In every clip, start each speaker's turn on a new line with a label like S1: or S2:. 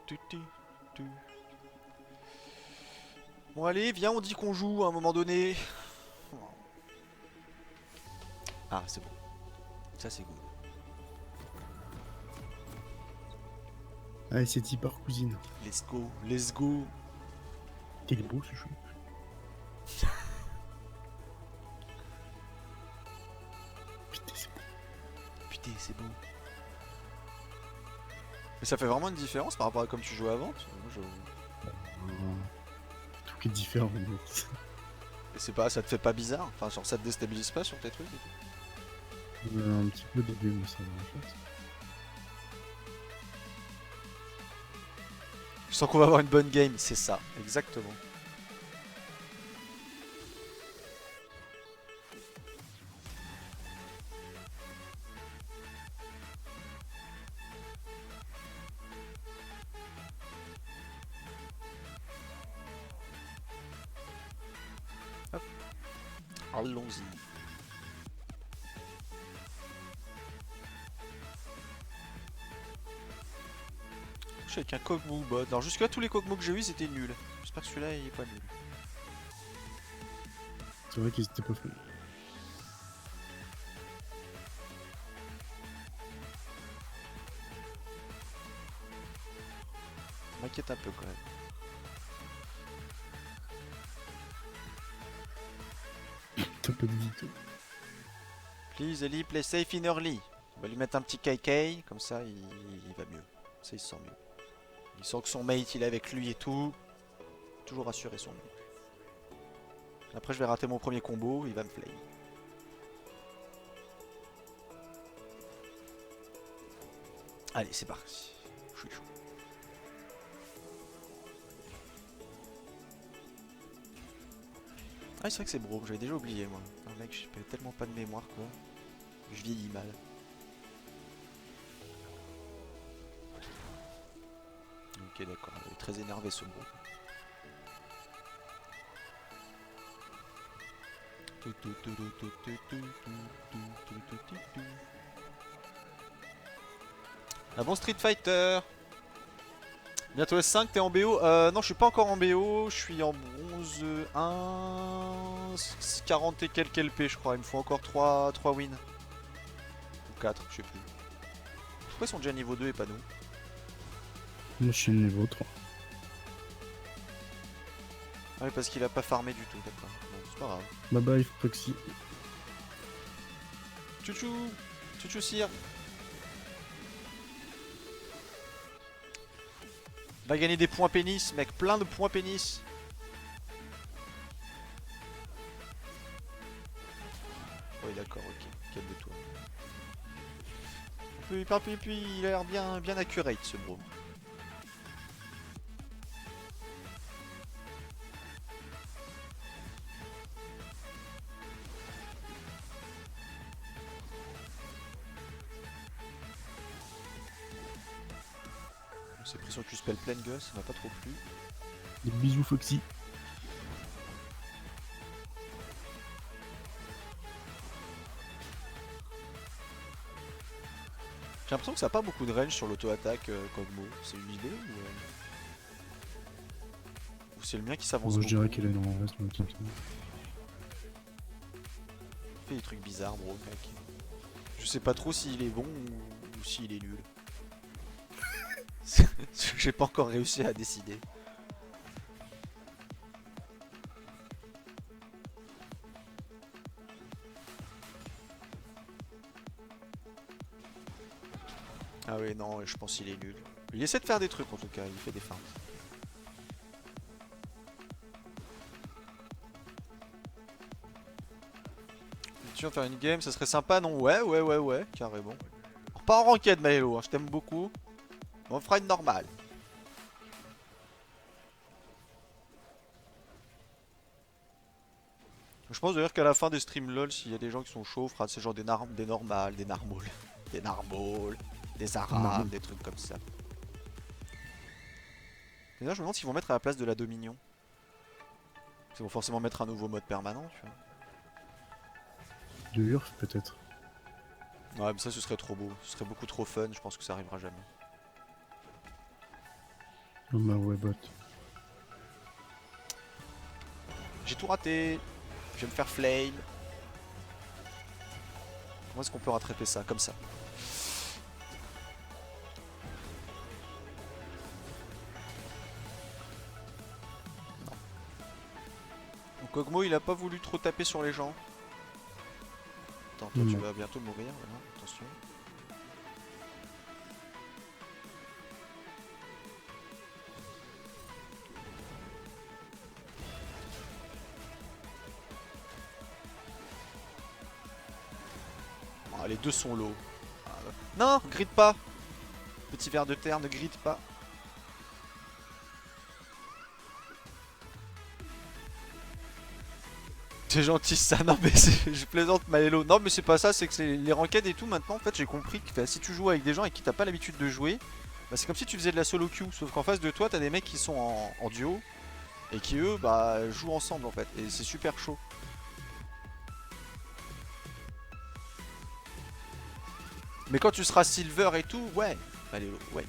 S1: tu, tu, tu. Bon allez, viens, on dit qu'on joue à un moment donné. Ah, c'est bon. Ça c'est good.
S2: Allez, c'est dit par cousine.
S1: Let's go, let's go.
S2: Il est beau ce jeu. Putain, c'est beau.
S1: Putain, c'est beau. Mais ça fait vraiment une différence par rapport à comme tu jouais avant. Moi,
S2: Tout qui est différent.
S1: Et c'est pas, ça te fait pas bizarre? Enfin, genre ça te déstabilise pas sur tes trucs et tout?
S2: Un petit peu au début, mais ça va en fait.
S1: Je sens qu'on va avoir une bonne game, c'est ça, exactement. Hop. Allons-y. Je suis avec un Kog'Maw bot. Alors jusque-là, tous les Kog'Maw que j'ai eu, c'était nul. J'espère que celui-là, il est pas nul.
S2: C'est vrai qu'ils étaient pas fous.
S1: Ça m'inquiète un peu quand même.
S2: T'as pas de vie, toi.
S1: Please, Ellie, play safe in early. On va lui mettre un petit KK, comme ça, il va mieux. Ça, il se sent mieux. Il sent que son mate, il est avec lui et tout. Toujours assurer son mate. Après, je vais rater mon premier combo, il va me flame. Allez, c'est parti. Je suis chaud. Ah, c'est vrai que c'est bro, j'avais déjà oublié moi. Putain, mec, j'ai tellement pas de mémoire quoi. Je vieillis mal. Ok, d'accord, il est très énervé ce bro. Ah bon, Street Fighter. Bientôt S5, t'es en BO? Non, je suis pas encore en BO, je suis en bronze 1, 40 et quelques LP je crois, il me faut encore 3 wins. Ou 4, je sais plus. Pourquoi ils sont déjà niveau 2 et pas nous?
S2: Moi, je suis niveau 3.
S1: Ah oui, parce qu'il a pas farmé du tout, d'accord. Bon, c'est pas grave.
S2: Bye bye, Foxy.
S1: Tchouchou, tchouchou sire. Va gagner des points pénis, mec, plein de points pénis. Oui, d'accord, ok, calme-toi. Puis, il a l'air bien accurate ce bro. C'est pression que tu spell pleine gueule, ça m'a pas trop plu.
S2: Des bisous, Foxy.
S1: J'ai l'impression que ça a pas beaucoup de range sur l'auto-attaque Kog'Maw. C'est une idée ou c'est le mien qui s'avance
S2: Moi, je
S1: beaucoup?
S2: dirais qu'elle est dans le reste, mais tiens.
S1: Il fait des trucs bizarres, bro, mec. Je sais pas trop s'il est bon ou s'il est nul. J'ai pas encore réussi à décider. Ah oui, non, je pense qu'il est nul. Il essaie de faire des trucs en tout cas, il fait des feintes. Tu veux faire une game, ça serait sympa, non? Ouais, carrément. Pas en ranked, Maelo, hein, je t'aime beaucoup. On fera une normale. Je pense d'ailleurs qu'à la fin des streams LOL, s'il y a des gens qui sont chauds, on fera ces genre des normales, des narmoles, des narmoles, des arabes,
S2: Normal.
S1: des trucs comme ça. D'ailleurs, je me demande s'ils vont mettre à la place de la Dominion. Ils vont forcément mettre un nouveau mode permanent, tu
S2: De Urf, peut-être.
S1: vois. Ouais, mais ça, ce serait trop beau. Ce serait beaucoup trop fun, je pense que ça arrivera jamais.
S2: Oh ma ouais bot.
S1: J'ai tout raté. Je vais me faire flame. Comment est-ce qu'on peut rattraper ça? Comme ça. Donc Kog'Maw il a pas voulu trop taper sur les gens. Attends, toi tu
S2: Non.
S1: vas bientôt mourir, voilà, attention. Ah, les deux sont low. Ah, non, grid pas. Petit ver de terre, ne grid pas. C'est gentil ça, non mais je plaisante Maello. Non mais c'est pas ça, c'est que c'est les ranked et tout maintenant en fait j'ai compris que si tu joues avec des gens avec qui t'as pas l'habitude de jouer, bah, c'est comme si tu faisais de la solo queue, sauf qu'en face de toi t'as des mecs qui sont en duo et qui eux bah jouent ensemble en fait et c'est super chaud. Mais quand tu seras silver et tout, ouais, Maello, ouais.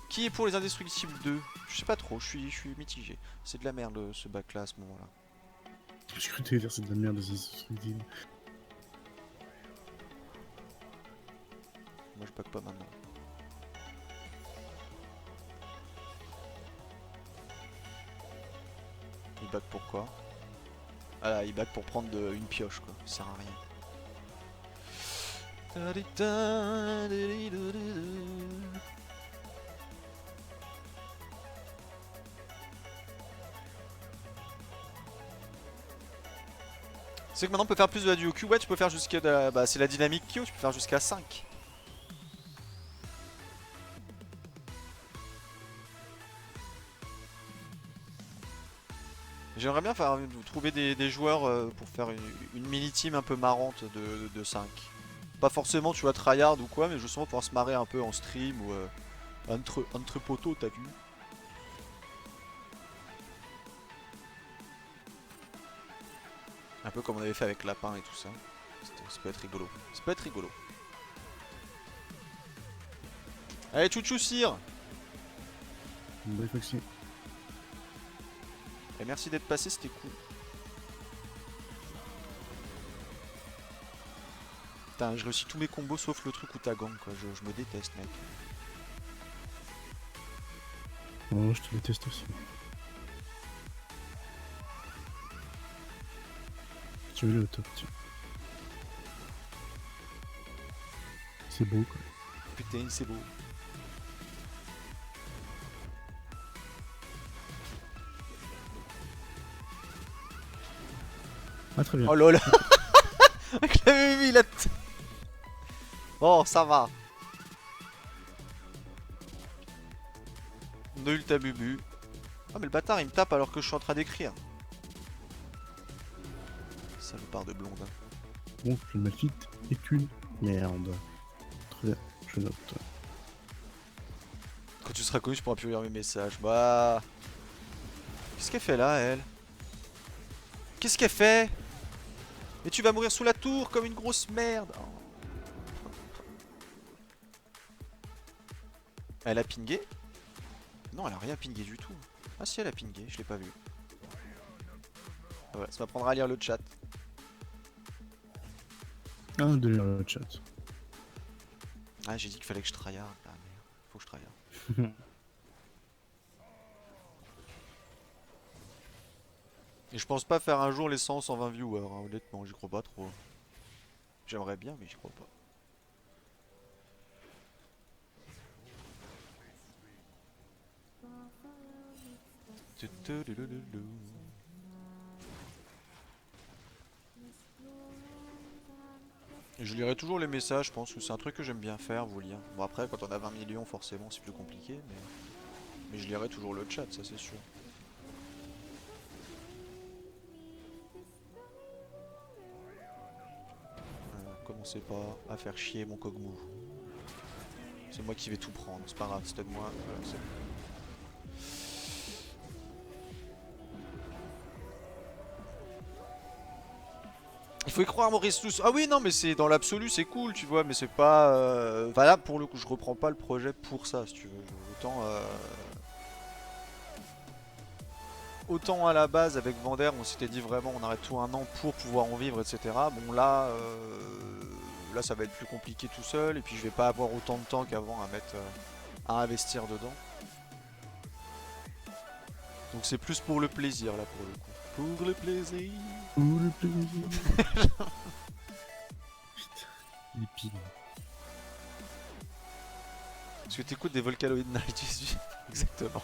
S1: Qui est pour les indestructibles 2? Je sais pas trop, je suis mitigé. C'est de la merde ce bac là à ce moment là.
S2: Je crois que t'allais dire c'est de la merde, c'est destructible.
S1: Moi je back pas maintenant. Il back pourquoi? Ah là, il back pour prendre une pioche quoi, ça sert à rien. C'est que maintenant on peut faire plus de la duo Q, ouais tu peux faire jusqu'à... Bah c'est la dynamique Q, tu peux faire jusqu'à 5. J'aimerais bien trouver des joueurs pour faire une mini-team un peu marrante de 5. Pas forcément tu vois tryhard ou quoi, mais justement pouvoir se marrer un peu en stream ou entre poteaux, t'as vu. Un peu comme on avait fait avec Lapin et tout ça. Ça peut être rigolo. Ça peut être rigolo. Allez, chouchou sire.
S2: Bye Foxy.
S1: Et merci d'être passé, c'était cool. Putain, je réussis tous mes combos sauf le truc où t'as gang quoi. Je me déteste mec.
S2: Oh, je te déteste aussi. Tu veux le top, tiens. C'est beau quoi.
S1: Putain, c'est beau.
S2: Ah très bien.
S1: Oh lol. Avec la mimi là. Bon, ça va. On a eu le tabubu. Ah mais le bâtard il me tape alors que je suis en train d'écrire. Salopard de blondin.
S2: Bon, le malfit est une merde. Très bien, je note.
S1: Quand tu seras connu, je pourras plus lire mes messages. Bah. Qu'est-ce qu'elle fait là, elle? Qu'est-ce qu'elle fait? Et tu vas mourir sous la tour comme une grosse merde. Oh. Elle a pingé? Non, elle a rien pingé du tout. Ah si, elle a pingé, je l'ai pas vu. Ah ouais, ça m'apprendra à lire le chat.
S2: Ah, de lire le chat.
S1: Ah, j'ai dit qu'il fallait que je tryhard. Ah merde, faut que je tryhard. Et je pense pas faire un jour les 100-120 viewers, hein, honnêtement, j'y crois pas trop. J'aimerais bien, mais j'y crois pas. Et je lirai toujours les messages, je pense que c'est un truc que j'aime bien faire, vous lire. Bon après, quand on a 20 millions, forcément, c'est plus compliqué, mais je lirai toujours le chat, ça c'est sûr. Commencez pas à faire chier mon Kog'Maw. C'est moi qui vais tout prendre, c'est pas grave, stun-moi, voilà, c'est bon. Il faut y croire, Maurice tous. Ah oui, non, mais c'est dans l'absolu, c'est cool, tu vois, mais c'est pas. Enfin là, pour le coup, je reprends pas le projet pour ça, si tu veux. Autant, autant à la base, avec Vander, on s'était dit vraiment, on arrête tout un an pour pouvoir en vivre, etc. Bon, là, là, ça va être plus compliqué tout seul, et puis je vais pas avoir autant de temps qu'avant à mettre, à investir dedans. Donc c'est plus pour le plaisir, là, pour le coup. Pour le plaisir.
S2: Pour le plaisir. Putain, les piles.
S1: Parce que t'écoutes des Vocaloid Night, Jésus. Exactement.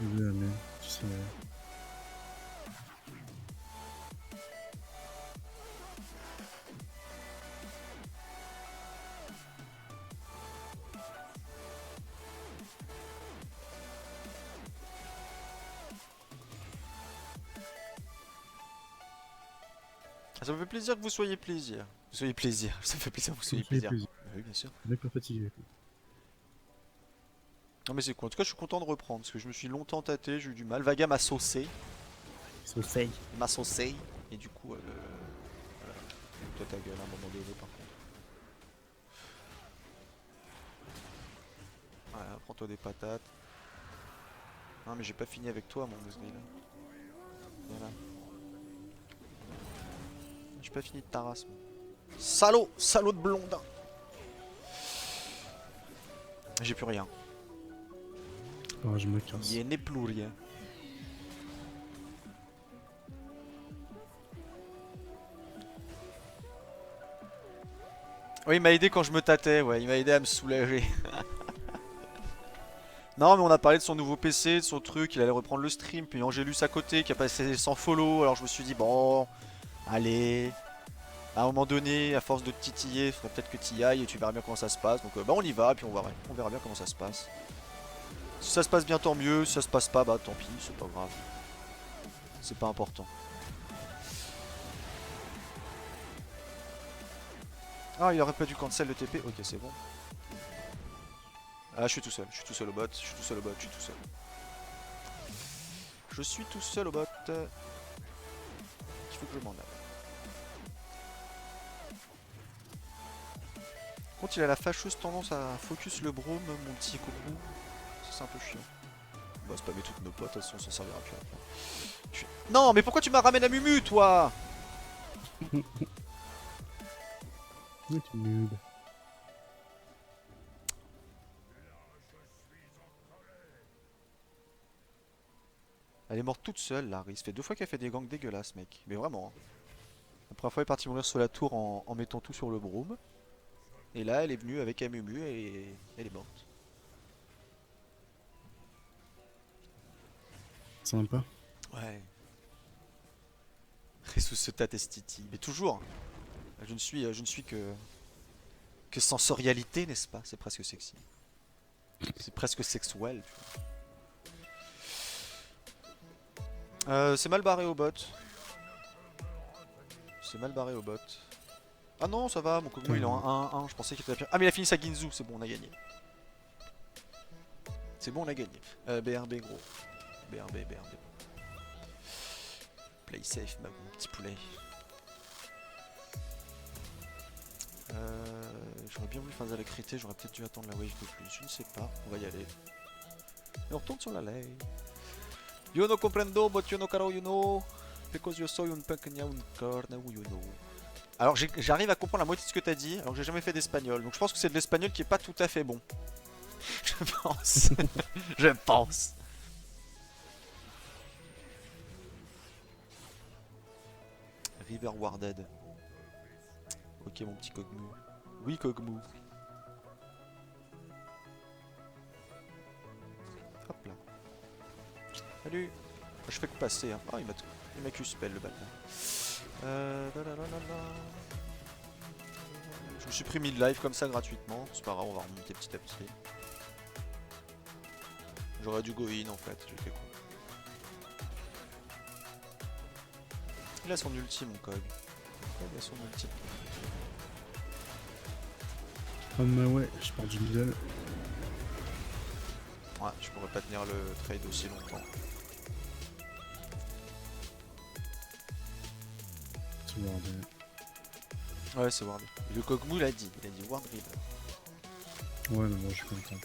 S2: Jamais, tu sais.
S1: Ça me fait plaisir que vous soyez plaisir. Vous soyez plaisir. Ça me fait plaisir que vous soyez
S2: Ça fait
S1: plaisir.
S2: plaisir.
S1: Oui, bien sûr.
S2: On est pas fatigué.
S1: Non mais c'est cool. En tout cas, je suis content de reprendre parce que je me suis longtemps tâté, j'ai eu du mal. Vaga m'a saucé.
S2: Sauceille.
S1: Il m'a saucé. Et du coup, voilà. Toi ta gueule à un moment donné par contre. Voilà, prends-toi des patates. Non mais j'ai pas fini avec toi mon Wesley là. Voilà. J'ai pas fini de ta race. Moi. Salaud. Salaud de blondin. J'ai plus rien.
S2: Ah, je me casse.
S1: Il n'est plus rien. Oui, il m'a aidé quand je me tâtais, ouais, il m'a aidé à me soulager. Non, mais on a parlé de son nouveau PC, de son truc, il allait reprendre le stream, puis Angélus à côté qui a passé 100 follow, alors je me suis dit, bon, allez, à un moment donné, à force de te titiller, il faudrait peut-être que tu y ailles et tu verras bien comment ça se passe. Donc bah on y va, puis on verra bien comment ça se passe. Si ça se passe bien, tant mieux, si ça se passe pas, bah tant pis, c'est pas grave. C'est pas important. Ah, il aurait pas dû cancel le TP, ok c'est bon. Ah, je suis tout seul au bot, je suis tout seul au bot, je suis tout seul. Je suis tout seul au bot. Il faut que je m'en aille. Contre, il a la fâcheuse tendance à focus le brome, mon petit coucou. Ça, c'est un peu chiant. Bah, c'est pas mes toutes nos potes, de toute façon, on s'en servira plus après. Non, mais pourquoi tu m'as ramené à Mumu, toi?
S2: Oui, tu noob.
S1: Elle est morte toute seule, là. Il se fait 2 fois qu'elle fait des gangs dégueulasses, mec. Mais vraiment. Hein. La première fois, elle est partie mourir sur la tour en mettant tout sur le brome. Et là, elle est venue avec Amumu et elle est morte.
S2: Sympa.
S1: Ouais. Jesus se tatestiti. Mais toujours. Je ne suis que sensorialité, n'est-ce pas? C'est presque sexy. C'est presque sexuel. C'est mal barré au bot. C'est mal barré au bot. Ah non, ça va, mon Kog'Maw il est en 1-1. Je pensais qu'il était pire. Ah, mais il a fini sa Ginzu, c'est bon, on a gagné. C'est bon, on a gagné. BRB, gros. BRB. Play safe, mon petit poulet. J'aurais bien voulu faire la crété, j'aurais peut-être dû attendre la wave de plus, je ne sais pas, on va y aller. Et on retourne sur la lane. Yo no comprendo, but you no caro you know, because you saw un punk un corner you know. Alors j'arrive à comprendre la moitié de ce que t'as dit, alors que j'ai jamais fait d'espagnol, donc je pense que c'est de l'espagnol qui est pas tout à fait bon. Je pense. Je pense. River Warded. Ok mon petit Kog'Maw. Oui Kog'Maw. Hop là. Salut. Je fais que passer. Hein. Ah il m'a Q-spell le bâtard. Je me suis pris 1000 live comme ça gratuitement. C'est pas grave, on va remonter petit à petit. J'aurais dû go in en fait, j'ai fait con. Il a son ulti mon Kog. Il a son ulti.
S2: Ah mais ouais, je pars du middle.
S1: Ouais, je pourrais pas tenir le trade aussi longtemps.
S2: C'est bordel.
S1: Ouais, c'est Ward. Le Kog'Maw l'a dit. Il a dit Ward River.
S2: Ouais, mais moi je suis content.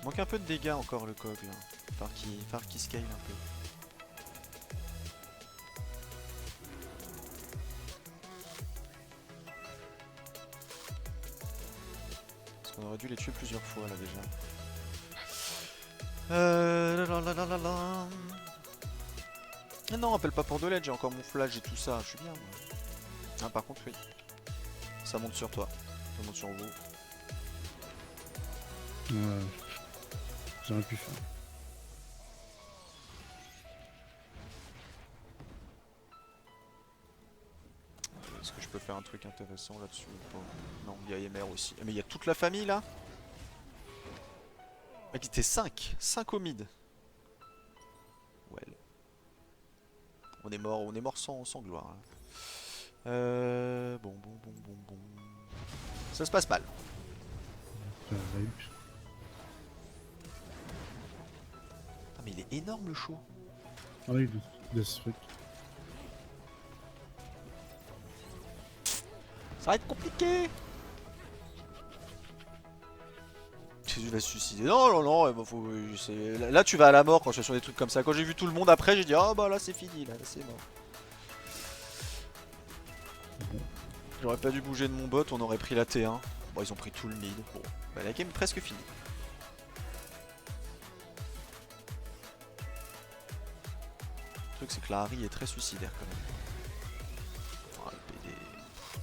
S1: Manque un peu de dégâts encore le Kog là. Falloir qu'il scale un peu. Parce qu'on aurait dû les tuer plusieurs fois là déjà. Ah non, appelle pas pour de l'aide, j'ai encore mon flash et tout ça, je suis bien. Moi. Ah, par contre, oui. Ça monte sur toi, ça monte sur vous.
S2: Ouais. J'aurais pu faire.
S1: Est-ce que je peux faire un truc intéressant là-dessus ou pas? Non, il y a Emer aussi. Ah, mais il y a toute la famille là? Mec, il était 5 au mid. Well. On est mort sans gloire. Là. Bon. Ça se passe mal. Ah, mais il est énorme le show.
S2: Ah oui, de ce truc.
S1: Ça va être compliqué. Jésus va se suicider. Non, bah, là tu vas à la mort quand je suis sur des trucs comme ça. Quand j'ai vu tout le monde après, j'ai dit oh bah là c'est fini, là c'est mort. J'aurais pas dû bouger de mon bot, on aurait pris la T1. Bon, ils ont pris tout le mid. Bon, bah la game est presque finie. Le truc c'est que la Harry est très suicidaire quand même. Oh, le PD,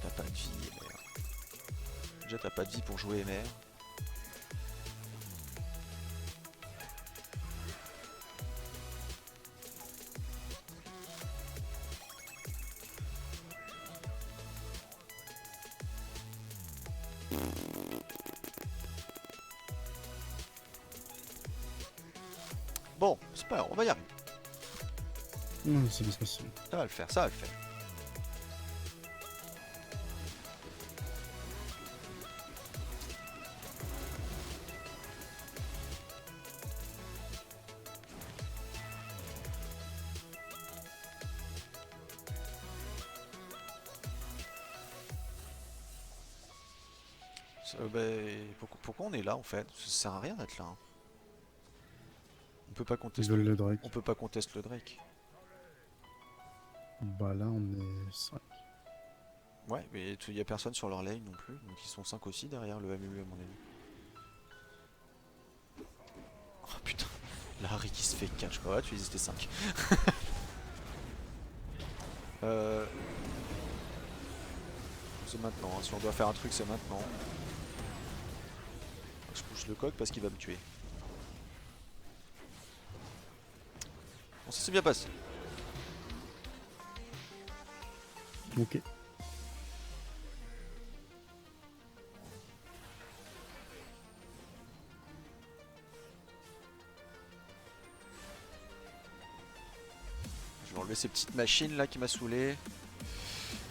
S1: t'as pas de vie, MR. Déjà t'as pas de vie pour jouer MR. Bon, c'est pas grave, on va y arriver.
S2: Non, c'est bien passé.
S1: Ça va le faire, ça va le faire. Bah, pourquoi on est là en fait? Ça sert à rien d'être là. Hein. On peut pas
S2: Ils
S1: contester.
S2: veulent le Drake.
S1: On peut pas contester le Drake.
S2: Bah là, on est 5.
S1: Ouais, mais il y a personne sur leur lane non plus, donc ils sont 5 aussi derrière le MU à mon avis. Oh putain, la Harry qui se fait catch quoi, ouais, tu disais c'était 5. C'est maintenant, hein. Si on doit faire un truc c'est maintenant. Je pousse le coq parce qu'il va me tuer. Bon ça s'est bien passé.
S2: Ok.
S1: Je vais enlever ces petites machines là qui m'a saoulé.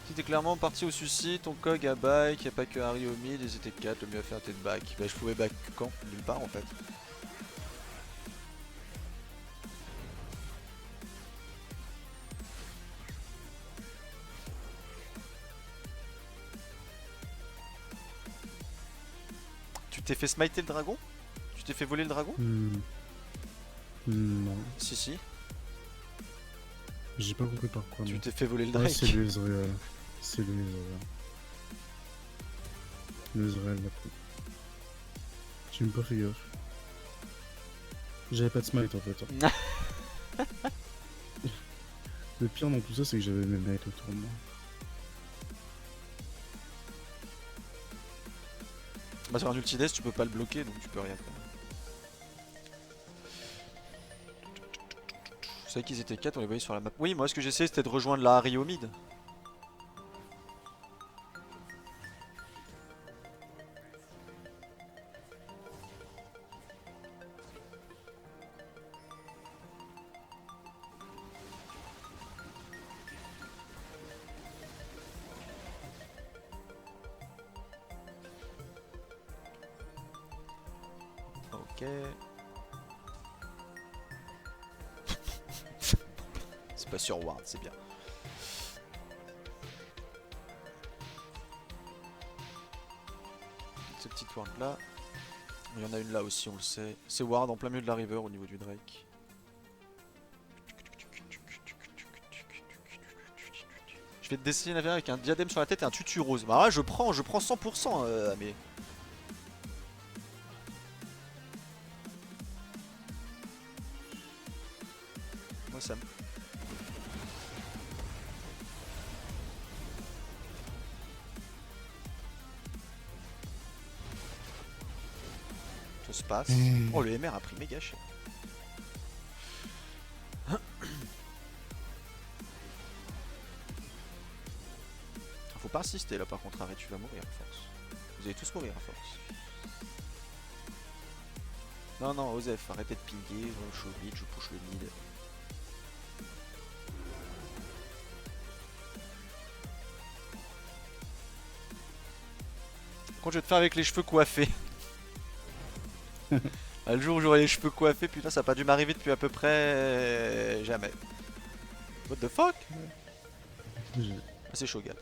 S1: Si t'es clairement parti au suicide, ton cog a bike, y'a pas que Harry au mid, ils étaient 4, le mieux à faire t'es de back. Bah je pouvais back quand? Nulle part en fait. Tu t'es fait smiter le dragon? Tu t'es fait voler le dragon?
S2: Non.
S1: Si.
S2: J'ai pas compris par quoi.
S1: Tu
S2: mais...
S1: t'es fait voler le
S2: Ouais,
S1: Drake.
S2: c'est le Ezreal. C'est le Ezreal. Le Ezreal l'a pris. J'ai même pas fait gaffe. J'avais pas de smite en fait. Le pire dans tout ça, c'est que j'avais mes mates autour de moi.
S1: Bah sur un ultides tu peux pas le bloquer donc tu peux rien faire. Je savais qu'ils étaient 4, on les voyait sur la map. Oui, moi ce que j'essayais c'était de rejoindre la Harry au mid. Ok. C'est pas sur Ward, c'est bien. cette petite ward là. Il y en a une là aussi, on le sait. C'est ward en plein milieu de la river au niveau du Drake. Je vais te dessiner la avec un diadème sur la tête et un tutu rose. Bah ouais, je prends 100%, mais... Moi ça me... Ça se passe. Oh, le MR a pris méga cher. Faut pas insister là par contre, arrête, tu vas mourir à force. Vous allez tous mourir à force. Non, non, Osef, arrêtez de pinguer, je suis au mid, je push le mid. Quand je vais te faire avec les cheveux coiffés. Le jour où j'aurai les cheveux coiffés, putain, ça a pas dû m'arriver depuis à peu près... jamais. What the fuck? Ah, c'est chaud, gars.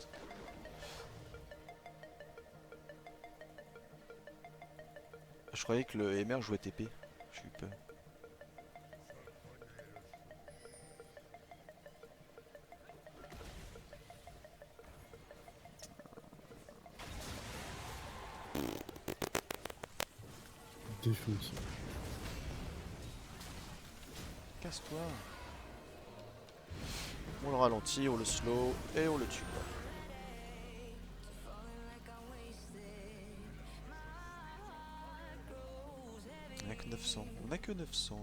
S1: Je croyais que le MR jouait TP. J'ai eu peur.
S2: Défonce.
S1: Casse-toi. On le ralentit, on le slow et on le tue. On a que 900. On a que 900.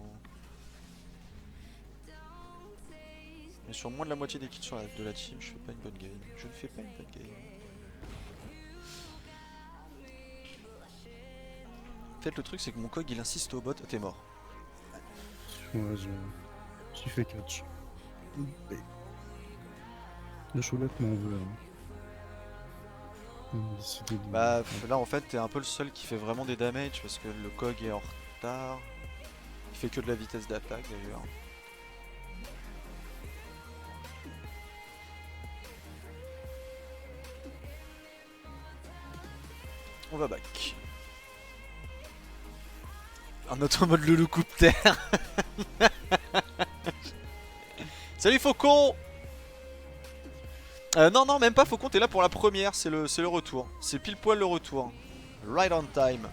S1: Et sur moins de la moitié des kills de la team, je fais pas une bonne game. Je ne fais pas une bonne game. En fait, le truc, c'est que mon cog il insiste au bot. Oh, t'es mort.
S2: Ouais, j'ai fait catch. La choulette m'en veut.
S1: Bah là en fait t'es un peu le seul qui fait vraiment des damages parce que le cog est en retard. Il fait que de la vitesse d'attaque d'ailleurs. On va back. Un autre mode le loup coupe terre. Salut Faucon. Non non même pas Faucon, t'es là pour la première, c'est le retour. C'est pile poil le retour. Right on time.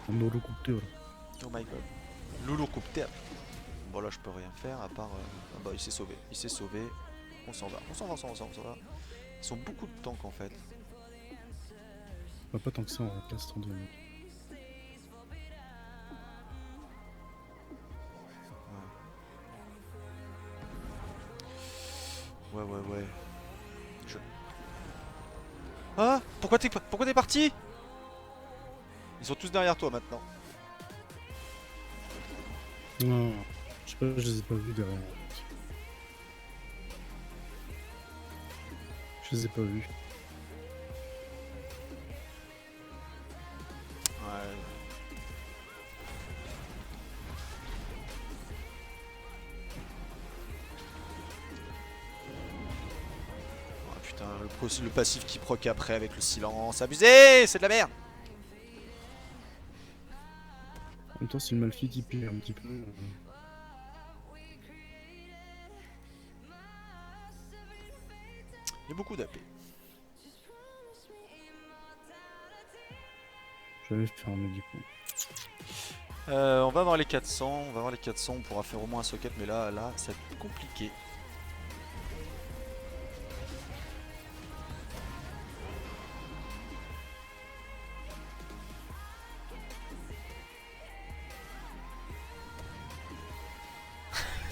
S2: Loulou coupe terre.
S1: Oh my god. Loulou coupe terre. Bon là je peux rien faire à part... Ah bah il s'est sauvé. Il s'est sauvé. On s'en va. On s'en va, on s'en va, on s'en va. Ils sont beaucoup de tanks en fait.
S2: Bah, pas tant que ça, on remplace 32 minutes.
S1: Ouais. Je... Ah, pourquoi t'es parti? Ils sont tous derrière toi maintenant.
S2: Non, je sais pas, je les ai pas vus derrière. Je les ai pas vus.
S1: Ouais. Oh putain, le passif qui proc après avec le silence. Abusé, c'est de la merde.
S2: En même temps, c'est le Malphite qui pire un petit peu.
S1: Il y a beaucoup d'AP.
S2: J'avais fermé du coup.
S1: On va avoir les 400, on pourra faire au moins un socket, mais là, ça va être compliqué.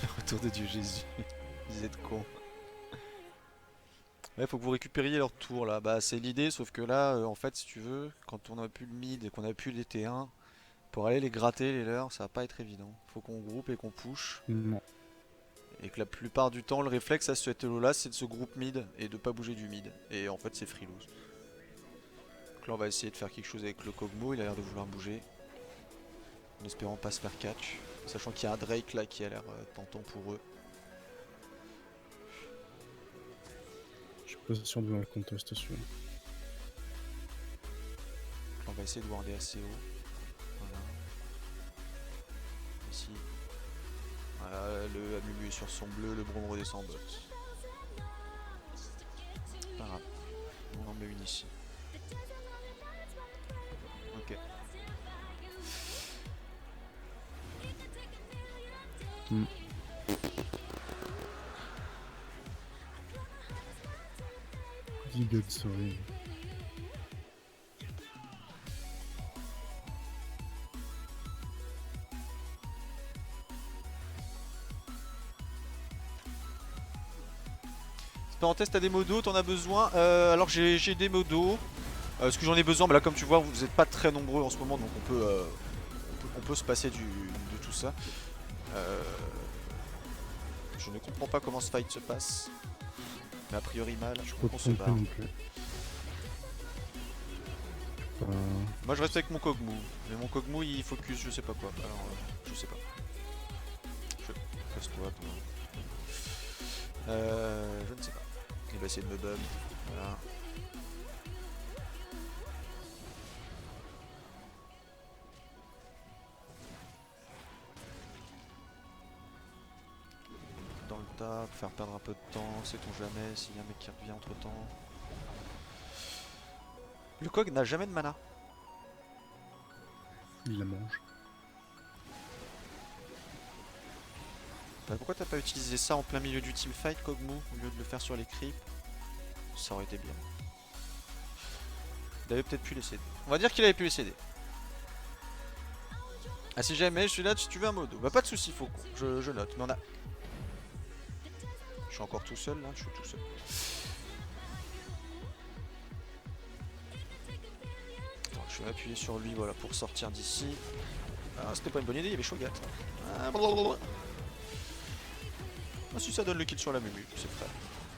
S1: Le retour de Dieu Jésus, vous êtes cons. Ouais, faut que vous récupériez leur tour là, bah c'est l'idée, sauf que là, en fait, si tu veux, quand on a plus le mid et qu'on a plus les T1, pour aller les gratter, les leurs, ça va pas être évident. Faut qu'on groupe et qu'on push.
S2: Non.
S1: Et que la plupart du temps, le réflexe à ce elo là, c'est de se groupe mid et de pas bouger du mid. Et en fait, c'est free lose. Donc là, on va essayer de faire quelque chose avec le Kog'Maw, il a l'air de vouloir bouger. En espérant pas se faire catch. Sachant qu'il y a un Drake là qui a l'air tentant pour eux.
S2: Je suis pas sûr de voir le contest celui-là.
S1: On va essayer de warder assez haut. Voilà. Ici. Voilà, le Amumu est sur son bleu, le Brom redescend en bot. Pas grave. On en met une ici. Ok.
S2: Petit god, sorry.
S1: Parenthèse, t'as des modos, t'en as besoin. Alors j'ai des modos. Parce que j'en ai besoin, mais là comme tu vois vous n'êtes pas très nombreux en ce moment, donc on peut se passer de tout ça. Je ne comprends pas comment ce fight se passe. Mais a priori mal,
S2: Je
S1: on
S2: peux
S1: se
S2: pas
S1: barre.
S2: non plus.
S1: Moi je reste avec mon Kog'Maw. Mais mon Kog'Maw il focus je sais pas quoi. Alors je sais pas. Casse-toi toi. Je ne sais pas. Il va essayer de me bum. Voilà. Dans le tas, faire perdre un peu de temps, sait-on jamais s'il y a un mec qui revient entre temps. Le Kog n'a jamais de mana.
S2: Il la mange.
S1: Bah, pourquoi t'as pas utilisé ça en plein milieu du teamfight, Kog'Maw, au lieu de le faire sur les creeps? Ça aurait été bien. Il avait peut-être pu les céder. On va dire qu'il avait pu les céder. Ah si jamais je suis là si tu veux un modo. Bah pas de soucis Faucon, je note. Mais on a... Je suis encore tout seul là, je suis tout seul. Attends, je vais appuyer sur lui voilà pour sortir d'ici. Ah, c'était pas une bonne idée, il y avait Shogat. Ah, blablabla. Ah si ça donne le kill sur la Mumu, c'est frais.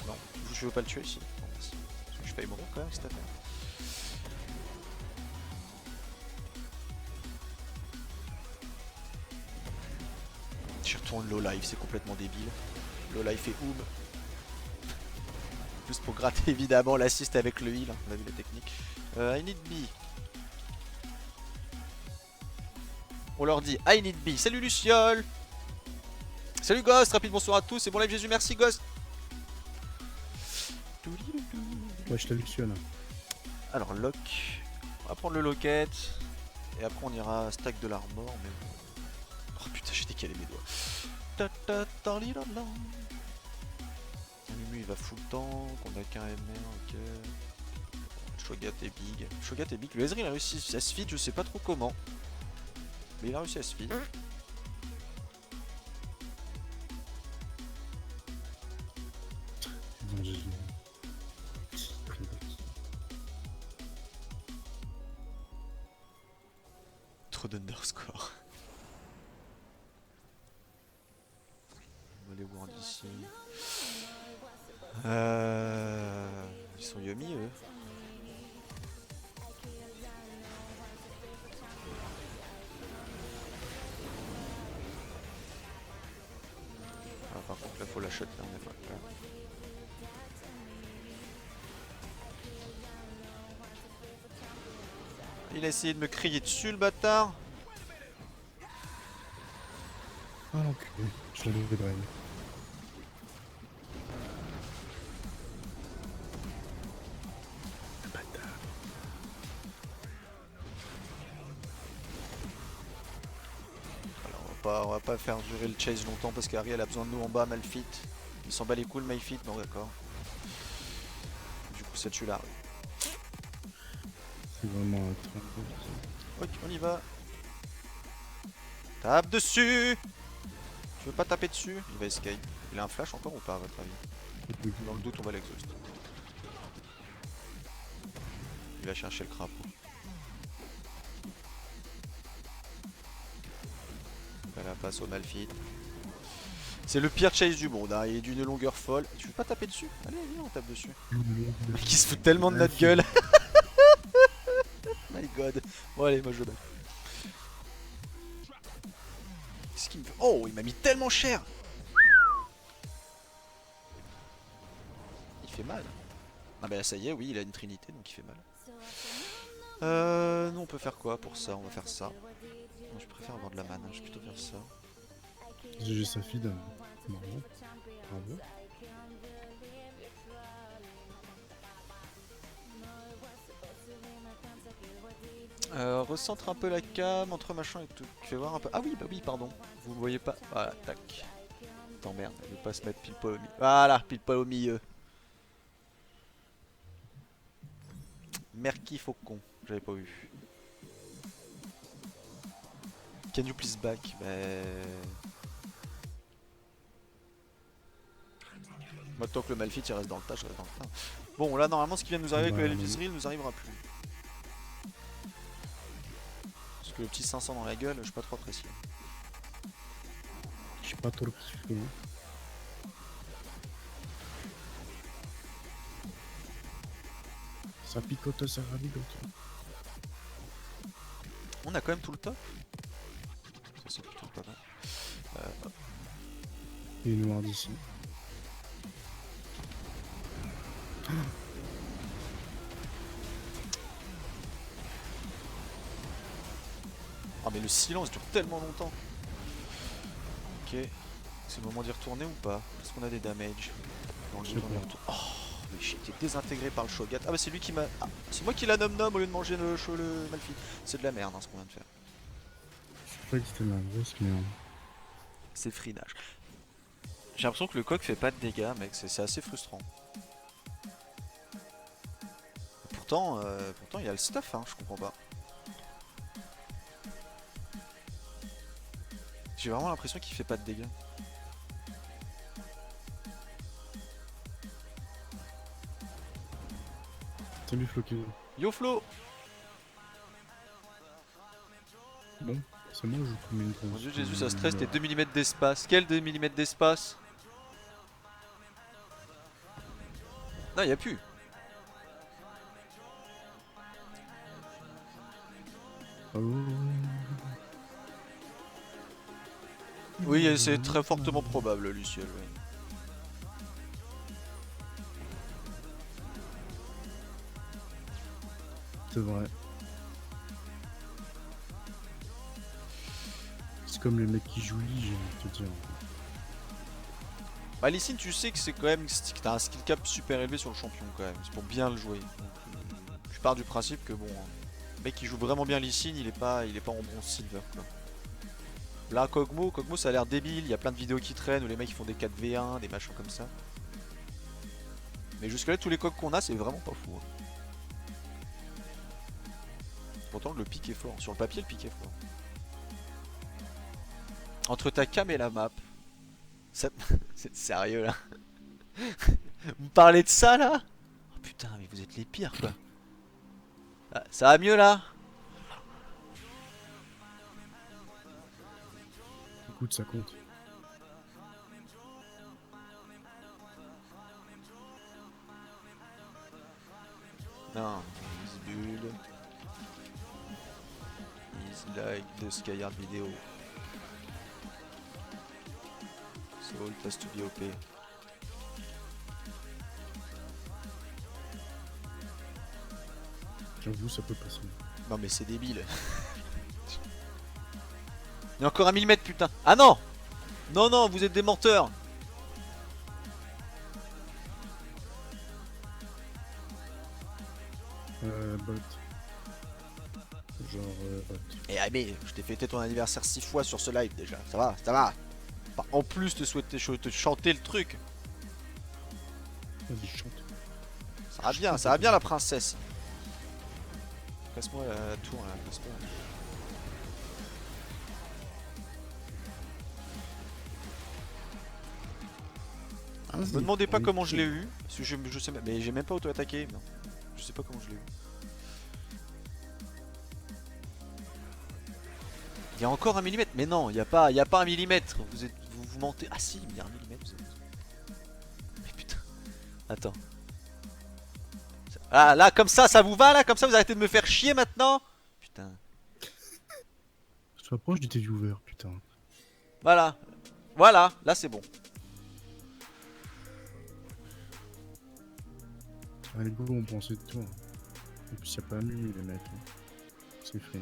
S1: Non, je veux pas le tuer ici. Bon, merci. Parce que je failli mourir quand même cette affaire. J'y retourne low life, c'est complètement débile. Low life et Oum. Juste pour gratter évidemment l'assist avec le heal, on a vu la technique. I need B. On leur dit I need B. Salut Luciole. Salut Ghost, rapide bonsoir à tous et bon live Jésus, merci Ghost.
S2: Ouais, je t'hallucine.
S1: Alors lock, on va prendre le locket et après on ira stack de l'armor mais... Oh putain j'ai décalé mes doigts. Mumu il va full tank, on a qu'un MR, ok. Shogat est big. Shogat est big. Le Ezreal a réussi à se feed, je sais pas trop comment. Mais il a réussi à se feed.
S2: Non, j'ai...
S1: Trop d'underscore. On va aller voir d'ici. Ils sont yummy eux. Ah, par contre là faut la shot là on est pas là. Il a essayé de me crier dessus le bâtard.
S2: Ah l'enculé, je l'avais fait drive.
S1: On va pas faire durer le chase longtemps parce qu'Ariel a besoin de nous en bas, Malfit. Il s'en bat les couilles, Malfit, bon d'accord. Du coup ça tue la rue.
S2: C'est vraiment un train.
S1: Ok, on y va. Tape dessus. Tu veux pas taper dessus? Il va escape. Il a un flash encore ou pas à votre avis? Dans le doute on va l'exhaust. Il va chercher le crapaud. Il la passe au Malfit. C'est le pire chase du monde, hein. Il est d'une longueur folle. Tu veux pas taper dessus? Allez, viens, on tape dessus. Le mec il se fout tellement de notre gueule. My god. Bon, allez, moi je bats. Qu'est-ce qu'il me fait? Oh, il m'a mis tellement cher. Il fait mal. Ah bah ça y est, oui, il a une trinité, donc il fait mal. Nous on peut faire quoi pour ça? On va faire ça. Non, je préfère avoir de la mana, je vais plutôt faire ça.
S2: GG sa feed. Bravo. Bravo.
S1: Recentre un peu la cam entre machin et tout. Fais voir un peu. Ah oui, bah oui, pardon. Vous me voyez pas. Voilà, tac. Attends, merde, elle veut pas se mettre pile poil au milieu. Voilà, pile poil au milieu. Merki Faucon, j'avais pas vu. Can you please back? Bah... Maintenant que le Malphite il reste dans le tas, je reste dans le tas. Bon, là normalement ce qui vient de nous arriver avec le Elvisril nous arrivera plus. Parce que le petit 500 dans la gueule, je suis pas trop apprécié.
S2: Je sais pas trop le kiffé. Ça picote, ça ravigote.
S1: On a quand même tout le top. Ça c'est plutôt pas mal.
S2: Et noir d'ici.
S1: Ah mais le silence dure tellement longtemps. Ok. C'est le moment d'y retourner ou pas? Est-ce qu'on a des damage? Non, le bouton d'y retourner. Oh mais j'ai été désintégré par le Shogat. Ah bah c'est lui qui m'a... Ah, c'est moi qui l'a nom-nom au lieu de manger le Malphite. C'est de la merde hein, ce qu'on vient de faire.
S2: Je crois que c'était ma grosse merde.
S1: C'est frinage. J'ai l'impression que le coq fait pas de dégâts mec, c'est assez frustrant. Pourtant il y a le stuff hein, je comprends pas. J'ai vraiment l'impression qu'il fait pas de dégâts.
S2: Salut Floki.
S1: Yo Flo!
S2: Bon, c'est moi, je prends une grosse.
S1: Mon dieu Jésus ça stresse, t'es 2 mm d'espace. Quel 2 mm d'espace? Non y'a plus.
S2: Oh.
S1: Oui c'est très fortement probable Luciel. Ouais.
S2: C'est vrai. C'est comme les mecs qui jouent Lee, j'ai envie de te dire.
S1: Bah Lee Sin, tu sais que c'est quand même que t'as un skill cap super élevé sur le champion quand même, c'est pour bien le jouer. Donc, je pars du principe que bon, le mec qui joue vraiment bien Lee Sin, il est pas en bronze silver quoi. Là Kog'Maw ça a l'air débile, il y a plein de vidéos qui traînent où les mecs ils font des 4v1, des machins comme ça. Mais jusque là tous les cogs qu'on a c'est vraiment pas fou. Hein. Pourtant le pic est fort, sur le papier le pic est fort. Entre ta cam et la map. Ça... C'est sérieux là. Vous me parlez de ça là? Oh putain mais vous êtes les pires quoi. Ah, ça va mieux là?
S2: Écoute, ça compte.
S1: Non, is build. Is like the Skyard video. So it has to be OP.
S2: J'avoue, ça peut passer.
S1: Non mais c'est débile. Il y a encore un millimètre putain. Ah non! Non non, vous êtes des menteurs.
S2: Bot. Genre, bot.
S1: Eh ah, mais je t'ai fêté ton anniversaire 6 fois sur ce live déjà. Ça va, ça va. Pas en plus te souhaiter te chanter le truc.
S2: Vas-y, chante.
S1: Ça va bien la princesse. Casse-moi la tour là, casse-moi.
S2: Ah,
S1: Me demandez pas comment je l'ai eu, parce que je sais mais j'ai même pas auto-attaqué. Non. Je sais pas comment je l'ai eu. Il y a encore un millimètre. Mais non, il y a pas un millimètre. Vous mentez. Ah si, il y a un millimètre. Vous êtes... Mais putain. Attends. Ah là, comme ça vous va là? Comme ça, vous arrêtez de me faire chier maintenant? Putain.
S2: Je te rapproche de tes viewers, putain.
S1: Voilà. Voilà, là c'est bon.
S2: Allez, go, on pensait de toi. En plus, y'a pas nuit, les mecs. C'est free.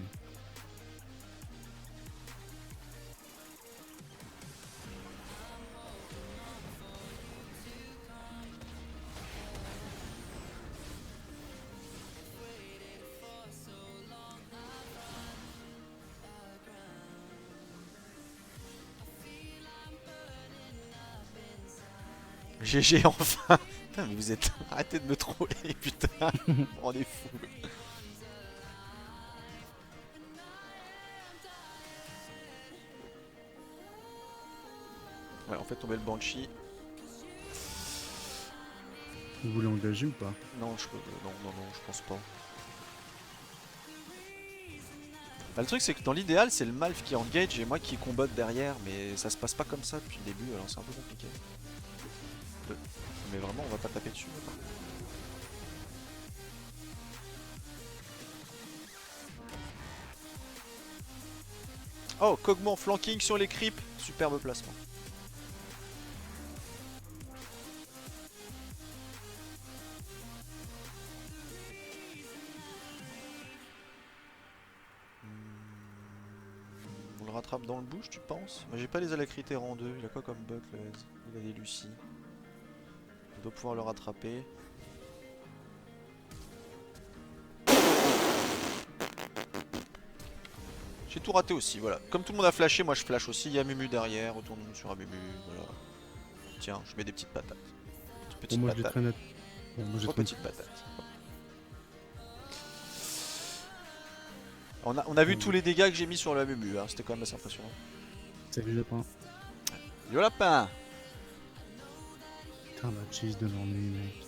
S1: GG enfin. Putain mais vous êtes... Arrêtez de me troller putain. On est fou. Ouais en fait on met le Banshee.
S2: Vous voulez engager ou pas?
S1: Non je pense pas. Bah, le truc c'est que dans l'idéal c'est le Malf qui engage et moi qui combat derrière, mais ça se passe pas comme ça depuis le début, alors c'est un peu compliqué. Mais vraiment on va pas taper dessus. Oh, Kog'Maw flanking sur les creeps, superbe placement. On le rattrape dans le bush, tu penses? Moi j'ai pas les alacritaires en 2, il a quoi comme bug le Ez? Il a des Lucie. On doit pouvoir le rattraper. J'ai tout raté aussi, voilà. Comme tout le monde a flashé, moi je flash aussi. Il y a Mumu derrière, retourne sur un Mumu, voilà. Tiens, je mets des petites patates. Des petites
S2: Bon, moi, je les
S1: patates.
S2: traîne à... Bon, moi, je
S1: Trois
S2: traîne...
S1: petites patates. On a vu tous les dégâts que j'ai mis sur la Mumu, hein. C'était quand même assez impressionnant.
S2: Salut, lapin.
S1: Yo lapin!
S2: Putain, la cheese de l'ennui, mec.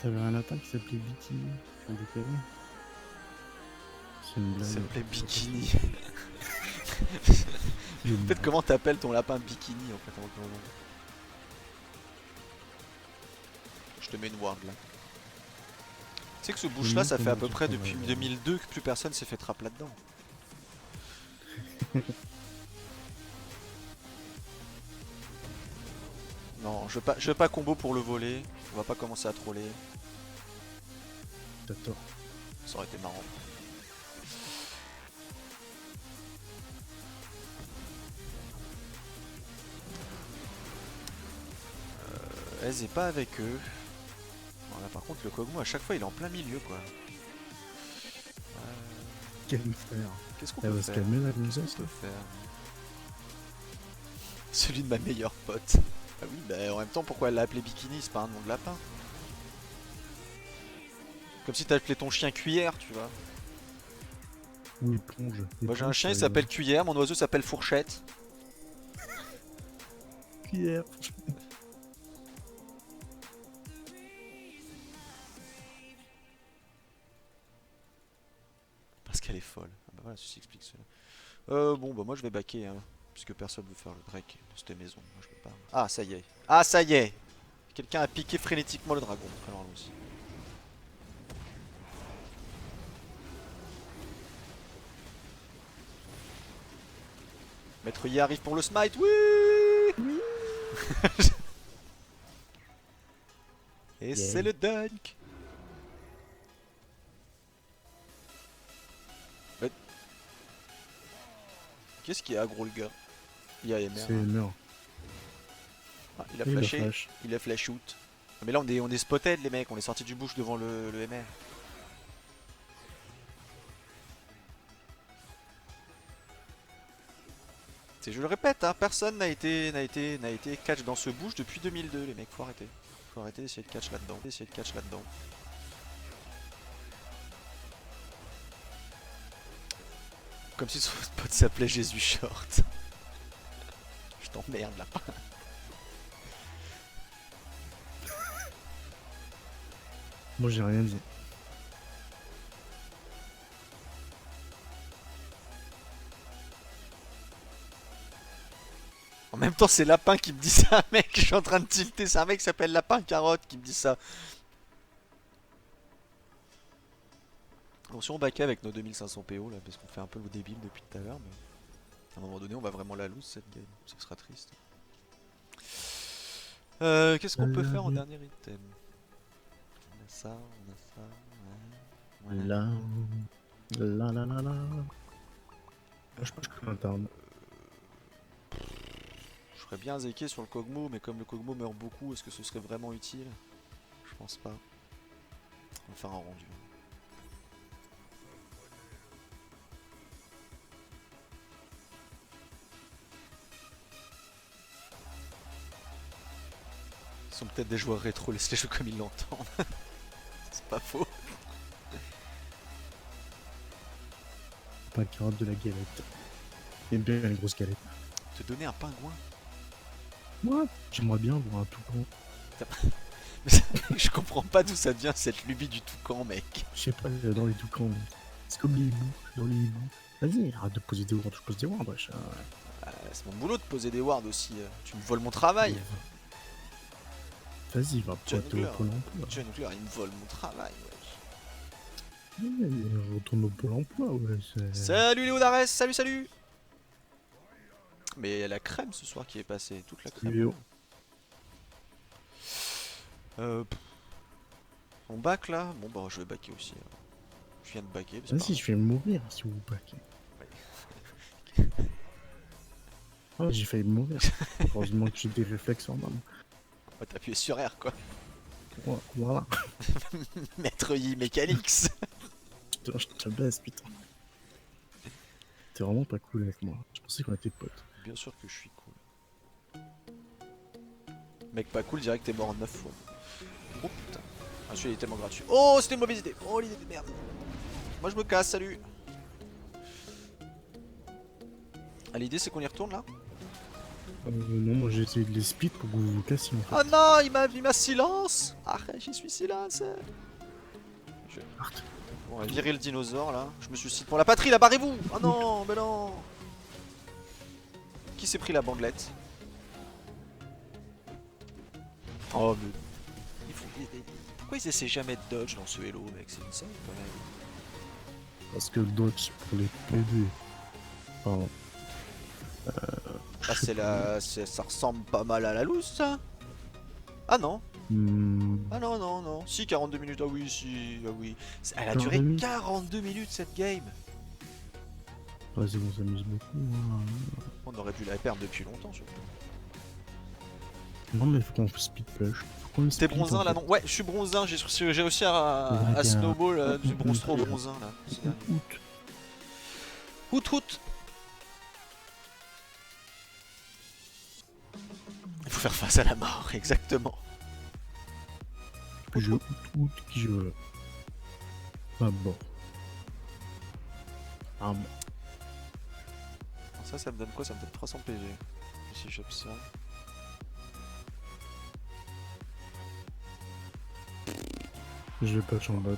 S2: T'avais un lapin qui s'appelait Bikini. Sans déconner. C'est une blague.
S1: Ça s'appelait Bikini.
S2: C'est une
S1: En fait,
S2: blague.
S1: comment t'appelles ton lapin Bikini en fait en gros. Je te mets une ward là. Tu sais que ce bush là, ça fait à peu près depuis 2002 que plus personne s'est fait trap là-dedans. Non, je veux pas combo pour le voler. On va pas commencer à troller.
S2: T'as tort.
S1: Ça aurait été marrant. Ez est pas avec eux. Bon, là par contre le Kog'Maw à chaque fois il est en plein milieu quoi.
S2: Quel frère.
S1: Qu'est-ce qu'on
S2: Elle
S1: peut
S2: va se
S1: faire?
S2: calmer la
S1: Qu'est-ce
S2: gonzesse,
S1: qu'on
S2: là.
S1: peut faire? Celui de ma meilleure pote. Ah oui, bah en même temps pourquoi elle l'a appelé Bikini, c'est pas un nom de lapin. Comme si t'as appelé ton chien Cuillère, tu vois.
S2: Ou éponge.
S1: Moi j'ai un
S2: Éponge,
S1: chien, il
S2: ça
S1: s'appelle
S2: rigole.
S1: Cuillère, mon oiseau s'appelle Fourchette.
S2: Cuillère.
S1: Parce qu'elle est folle. Ah bah voilà, ceci explique cela. Bon bah moi je vais backer, hein, puisque personne veut faire le break de cette maison. Moi je peux pas. Ah ça y est. Ah ça y est. Quelqu'un a piqué frénétiquement le dragon. Alors allons-y. Maître Yi arrive pour le smite, oui. Et
S2: Yeah.
S1: c'est le dunk. Mais... Qu'est-ce qui est aggro le gars? Il y a MR.
S2: C'est mort.
S1: Ah, il a
S2: Et il a
S1: flashé,
S2: flash.
S1: il a flash shoot. Mais là on est spotted les mecs, on est sorti du bush devant le MR. Je le répète, hein, personne n'a été catch dans ce bush depuis 2002 les mecs, faut arrêter. Faut arrêter d'essayer de catch là-dedans. Comme si son pote s'appelait Jésus Short. Je t'emmerde là.
S2: Moi, j'ai rien dit.
S1: En même temps, c'est Lapin qui me dit ça, mec. Je suis en train de tilter. C'est un mec qui s'appelle Lapin Carotte qui me dit ça. Attention, on back avec nos 2500 PO là, parce qu'on fait un peu le débile depuis tout à l'heure. Mais... À un moment donné, on va vraiment la lose cette game. Ça sera triste. Qu'est-ce qu'on peut faire en dernier item? On a ça, on a ça. Ouais. Ouais.
S2: Là. Là là là là. Je pense que je m'attarde.
S1: Je ferais bien zéker sur le Kog'Maw, mais comme le Kog'Maw meurt beaucoup, est-ce que ce serait vraiment utile? Je pense pas. On va faire un rendu. Ils sont peut-être des joueurs rétro, laisse-les jouer comme ils l'entendent. C'est pas faux.
S2: Pas le carotte de la galette. Et bien une grosse galette.
S1: Te donner un pingouin.
S2: Moi, j'aimerais bien voir un toucan.
S1: Je comprends pas d'où ça vient cette lubie du toucan, mec.
S2: Je sais pas, dans les toucans. C'est comme les hiboux, dans les hiboux. Vas-y, arrête de poser des wards, je pose des wards, wesh.
S1: C'est mon boulot de poser des wards aussi. Tu me voles mon travail.
S2: Vas-y, va pointer au Pôle emploi.
S1: John Nuclear, il me vole mon travail, wesh.
S2: Retourne au Pôle emploi, wesh.
S1: Salut Léo Darès, salut. Mais il y a la crème ce soir qui est passée, toute la crème. On back là? Bon bah je vais backer aussi. Je viens de backer.
S2: Vas-y, je vais mourir si vous backez. Ouais. Oh, j'ai failli mourir. Heureusement que j'ai des réflexes en main.
S1: On va t'appuyer sur R quoi.
S2: Ouais, voilà.
S1: Maître Yi Mechanics.
S2: Putain, je te baisse, putain. T'es vraiment pas cool avec moi. Je pensais qu'on était potes.
S1: Bien sûr que je suis cool. Mec pas cool, dirait que t'es mort en 9 fois. Oh putain. Ah celui-là il est tellement gratuit. Oh c'était une mauvaise idée. Oh l'idée de merde. Moi je me casse, salut. Ah l'idée c'est qu'on y retourne là?
S2: Non, moi j'ai essayé de les split pour que vous vous cassiez en fait.
S1: Oh non, il m'a vu ma silence. Arrête, j'y suis silence. Bon, on va virer le dinosaure là. Je me suicide pour la patrie là, barrez-vous. Oh non, mais non. Qui s'est pris la bandelette? Oh mais... Pourquoi ils essaient jamais de dodge dans ce Hello mec? C'est insane quand même.
S2: Parce que le dodge pour les PD. Pardon.
S1: Ah c'est la... ça ressemble pas mal à la loose ça. Ah non. Ah non. Si 42 minutes, ah oui, si, ah oui. Elle a duré 42 minutes cette game.
S2: Vas-y, on s'amuse beaucoup. Hein.
S1: On aurait dû la perdre depuis longtemps surtout.
S2: Non mais faut qu'on split push.
S1: T'es bronze 1 là non? Ouais, je suis bronze 1, j'ai réussi à snowball du bronze 3 au bronze 1 là. Out. Il faut faire face à la mort, exactement.
S2: Je out qui je veux. Ah bon. Ah bon.
S1: Ça me donne quoi? Ça me donne 300 PG. Si je chope ça.
S2: Je vais patch en bot.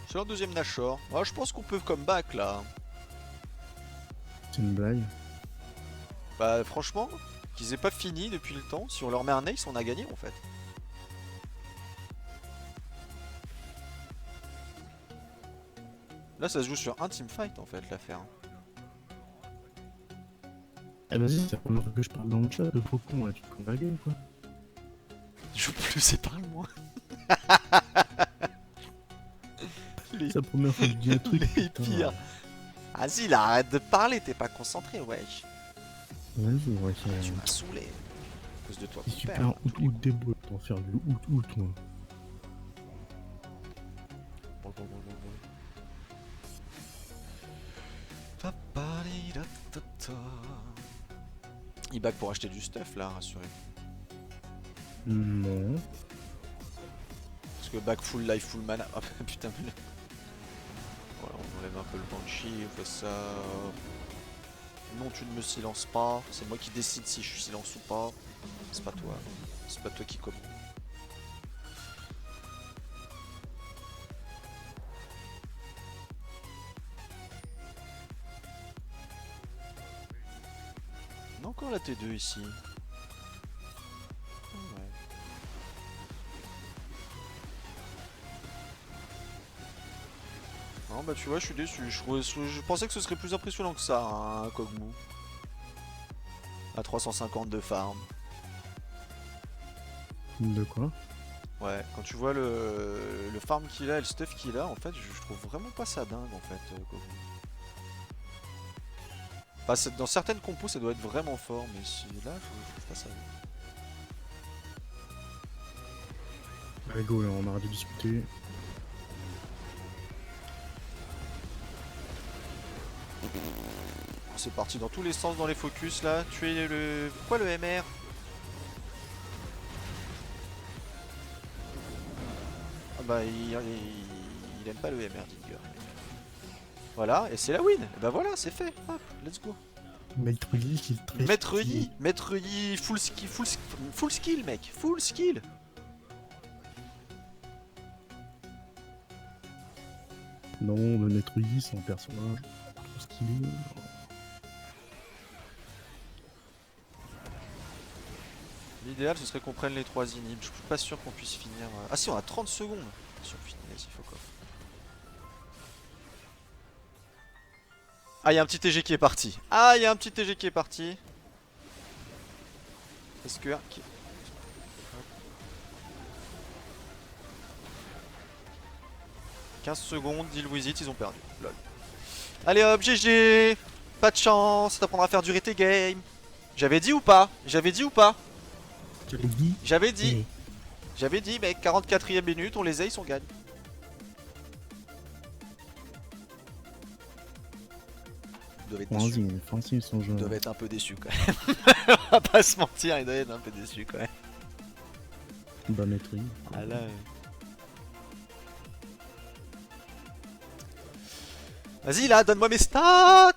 S1: C'est leur deuxième Nashor. Ah, je pense qu'on peut comeback là.
S2: C'est une blague.
S1: Bah franchement, qu'ils aient pas fini depuis le temps, si on leur met un ace, on a gagné en fait. Là ça se joue sur un teamfight en fait l'affaire.
S2: Eh vas-y, c'est la première fois que je parle dans le chat de trop con là, tu te prends la gueule quoi.
S1: Joue plus et parle moins.
S2: C'est la première fois que je dis un truc.
S1: Les pires. Vas-y là, arrête de parler, t'es pas concentré, wesh.
S2: Vas-y, ouais,
S1: Tu m'as saoulé. À cause de toi.
S2: C'est super out des boîtes pour faire du out moi.
S1: Il back pour acheter du stuff là, rassurez.
S2: Non.
S1: Parce que back full life, full mana. Oh putain, mais... Voilà, on enlève un peu le Banshee, on fait ça. Non, tu ne me silences pas. C'est moi qui décide si je silence ou pas. C'est pas toi. C'est pas toi qui commande. On a encore la T2 ici. Oh, ouais. Non bah tu vois, je suis déçu. Je pensais que ce serait plus impressionnant que ça, hein, un Kog'Maw. À 350 de farm.
S2: De quoi?
S1: Ouais, quand tu vois le farm qu'il a et le stuff qu'il a, en fait, je trouve vraiment pas ça dingue en fait, Kog'Maw. Enfin, dans certaines compos, ça doit être vraiment fort, mais là, je trouve pas ça.
S2: Allez, go, là, on arrête de discuter.
S1: C'est parti dans tous les sens dans les focus là. Tuer le. Pourquoi le MR? Ah bah il aime pas le MR Dinger. Voilà, et c'est la win. Et bah voilà, c'est fait. Hop, let's go.
S2: Maître Yi, il est très
S1: Maître Yi, full skill mec, full skill.
S2: Non, le Maître Yi, c'est un personnage trop stylé.
S1: L'idéal ce serait qu'on prenne les 3 inhibs. Je suis pas sûr qu'on puisse finir. Ah si, on a 30 secondes. Si on finit, vas-y, fuck off. Ah, il y a un petit TG qui est parti. Ah, il y a un petit TG qui est parti. Est-ce que. 15 secondes, deal with it, ils ont perdu. Lol. Allez hop, GG. Pas de chance, ça t'apprendra à faire durer tes games. J'avais dit ou pas? J'avais dit ou pas? J'avais dit. J'avais dit, mec, 44ème minute, on les ace, on gagne. Ils doivent être déçus. Ils doivent être un peu déçus quand même. On va pas se mentir, ils doivent être un peu déçus quand même.
S2: Bah, Maître Yi.
S1: Ah là. Vas-y là, donne-moi mes stats!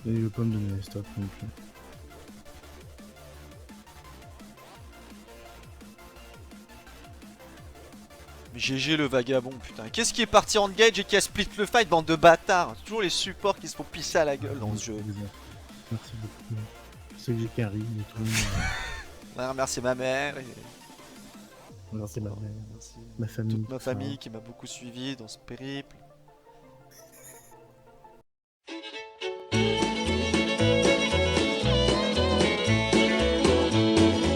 S2: Et il veut pas me donner les stats non plus.
S1: GG le vagabond, putain. Qu'est-ce qui est parti en engage et qui a split le fight, bande de bâtards? Toujours les supports qui se font pisser à la gueule dans ce jeu.
S2: Merci beaucoup. C'est que j'ai carry et tout.
S1: Merci ma mère. Et...
S2: Merci ma mère.
S1: Merci
S2: ma famille.
S1: Toute ma famille qui m'a beaucoup suivi dans ce périple.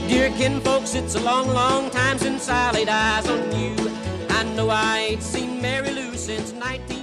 S3: Dear kinfolks, it's a long, long time since I laid eyes on you. I know I ain't seen Mary Lou since 19...